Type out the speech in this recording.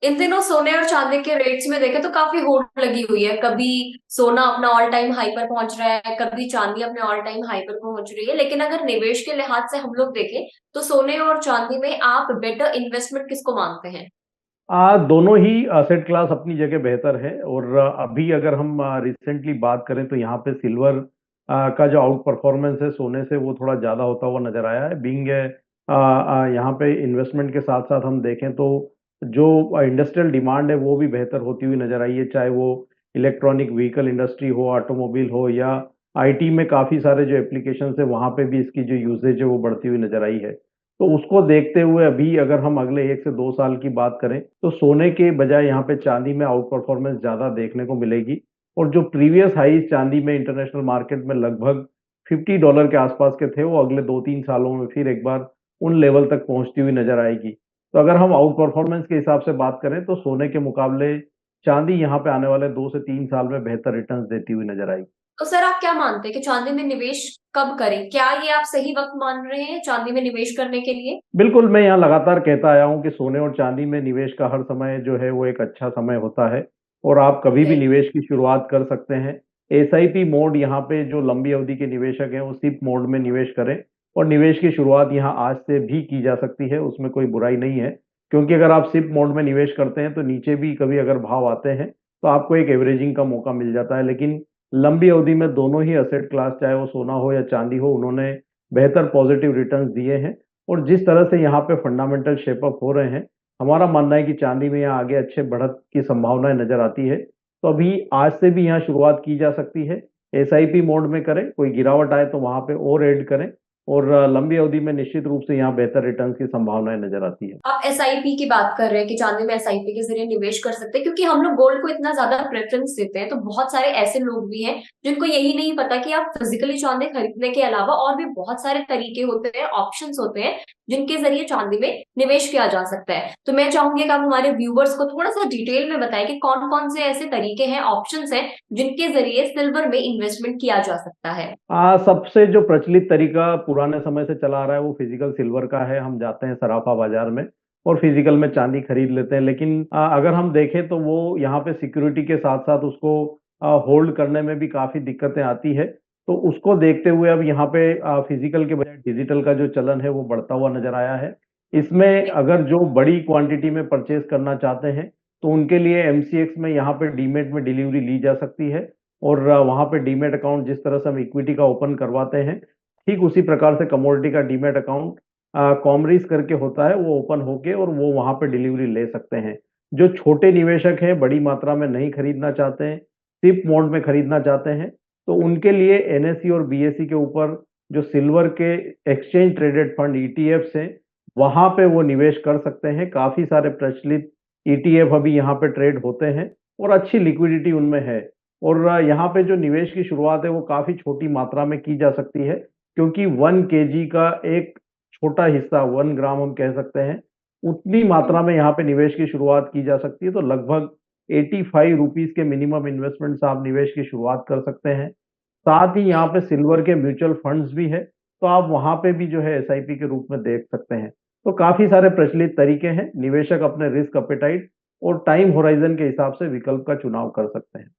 इन दिनों सोने और चांदी के रेट्स में देखें तो काफी होड़ लगी हुई है। कभी सोना अपना ऑल टाइम हाई पर पहुंच रहा है, कभी चांदी अपने ऑल टाइम हाई पर पहुंच रही है। लेकिन अगर निवेश के लिहाज से हम लोग देखें तो सोने और चांदी में आप बेटर इन्वेस्टमेंट किसको मानते हैं? दोनों ही असेट क्लास अपनी जगह बेहतर है। और अभी अगर हम रिसेंटली बात करें तो यहाँ पे सिल्वर का जो आउट परफॉर्मेंस है सोने से वो थोड़ा ज़्यादा होता हुआ नजर आया है। बीइंग यहाँ पे इन्वेस्टमेंट के साथ साथ हम देखें तो जो इंडस्ट्रियल डिमांड है वो भी बेहतर होती हुई नजर आई है, चाहे वो इलेक्ट्रॉनिक व्हीकल इंडस्ट्री हो, ऑटोमोबाइल हो, या आईटी में काफ़ी सारे जो एप्लीकेशंस है वहाँ पे भी इसकी जो यूसेज है वो बढ़ती हुई नजर आई है। तो उसको देखते हुए अभी अगर हम अगले 1 से 2 साल की बात करें तो सोने के बजाय यहाँ पे चांदी में आउट परफॉर्मेंस ज्यादा देखने को मिलेगी। और जो प्रीवियस हाई चांदी में इंटरनेशनल मार्केट में लगभग $50 के आसपास के थे, वो अगले 2-3 सालों में फिर एक बार उन लेवल तक पहुंचती हुई नजर आएगी। तो अगर हम आउट परफॉर्मेंस के हिसाब से बात करें तो सोने के मुकाबले चांदी यहाँ पे आने वाले 2 से 3 साल में बेहतर रिटर्न्स देती हुई नजर आएगी। तो सर आप क्या मानते हैं कि चांदी में निवेश कब करें? क्या ये आप सही वक्त मान रहे हैं चांदी में निवेश करने के लिए? बिल्कुल, मैं यहाँ लगातार कहता आया हूँ कि सोने और चांदी में निवेश का हर समय जो है वो एक अच्छा समय होता है, और आप कभी भी राइट। निवेश की शुरुआत कर सकते हैं। एसआईपी मोड यहाँ पे जो लंबी अवधि के निवेशक हैं वो सिप मोड में निवेश करें, और निवेश की शुरुआत यहाँ आज से भी की जा सकती है, उसमें कोई बुराई नहीं है। क्योंकि अगर आप सिप मोड में निवेश करते हैं तो नीचे भी कभी अगर भाव आते हैं तो आपको एक एवरेजिंग का मौका मिल जाता है। लेकिन लंबी अवधि में दोनों ही असेट क्लास, चाहे वो सोना हो या चांदी हो, उन्होंने बेहतर पॉजिटिव रिटर्न्स दिए हैं। और जिस तरह से यहाँ पे फंडामेंटल शेप अप हो रहे हैं, हमारा मानना है कि चांदी में यहाँ आगे अच्छे बढ़त की संभावनाएं नजर आती है। तो अभी आज से भी यहाँ शुरुआत की जा सकती है। एसआईपी मोड में करें, कोई गिरावट आए तो वहां पे और ऐड करें। और लंबी अवधि में निश्चित रूप से यहाँ बेहतर रिटर्न्स की संभावनाएं नजर आती है। आप एसआईपी की बात कर रहे हैं कि चांदी में एसआईपी के जरिए निवेश कर सकते हैं, क्योंकि हम लोग गोल्ड को इतना ज्यादा प्रेफरेंस देते हैं। तो बहुत सारे ऐसे लोग भी हैं जिनको यही नहीं पता कि आप फिजिकली चांदी खरीदने के अलावा और भी बहुत सारे तरीके होते हैं, ऑप्शंस होते हैं जिनके जरिए चांदी में निवेश किया जा सकता है। तो मैं चाहूंगी कि आप हमारे व्यूवर्स को थोड़ा सा डिटेल में बताएं कि कौन कौन से ऐसे तरीके हैं, ऑप्शंस हैं जिनके जरिए सिल्वर में इन्वेस्टमेंट किया जा सकता है। सबसे जो प्रचलित तरीका पुराने समय से चला आ रहा है वो फिजिकल सिल्वर का है। हम जाते हैं सराफा बाजार में और फिजिकल में चांदी खरीद लेते हैं। लेकिन अगर हम देखें तो वो यहाँ पे सिक्योरिटी के साथ साथ उसको होल्ड करने में भी काफी दिक्कतें आती है। तो उसको देखते हुए अब यहाँ पे फिजिकल के बजाय डिजिटल का जो चलन है वो बढ़ता हुआ नजर आया है। इसमें अगर जो बड़ी क्वांटिटी में परचेज करना चाहते हैं तो उनके लिए एमसीएक्स में यहाँ पे डीमेट में डिलीवरी ली जा सकती है। और वहां पे डीमेट अकाउंट जिस तरह से हम इक्विटी का ओपन करवाते हैं, ठीक उसी प्रकार से कमोडिटी का डीमेट अकाउंट कॉमरीज करके होता है, वो ओपन होके और वो वहां पे डिलीवरी ले सकते हैं। जो छोटे निवेशक हैं, बड़ी मात्रा में नहीं खरीदना चाहते हैं, सिप मोड में खरीदना चाहते हैं, तो उनके लिए एनएसई और बीएसई के ऊपर जो सिल्वर के एक्सचेंज ट्रेडेड फंड ईटीएफ हैं, वहां पे वो निवेश कर सकते हैं। काफी सारे प्रचलित ईटीएफ अभी यहाँ पे ट्रेड होते हैं और अच्छी लिक्विडिटी उनमें है। और यहाँ पे जो निवेश की शुरुआत है वो काफी छोटी मात्रा में की जा सकती है, क्योंकि 1 केजी का एक छोटा हिस्सा, 1 ग्राम हम कह सकते हैं, उतनी मात्रा में यहाँ पे निवेश की शुरुआत की जा सकती है। तो लगभग ₹85 के मिनिमम इन्वेस्टमेंट से आप निवेश की शुरुआत कर सकते हैं। साथ ही यहाँ पे सिल्वर के म्यूचुअल फंड्स भी है, तो आप वहां पे भी जो है एसआईपी के रूप में देख सकते हैं। तो काफी सारे प्रचलित तरीके हैं, निवेशक अपने रिस्क अपेटाइट और टाइम होराइजन के हिसाब से विकल्प का चुनाव कर सकते हैं।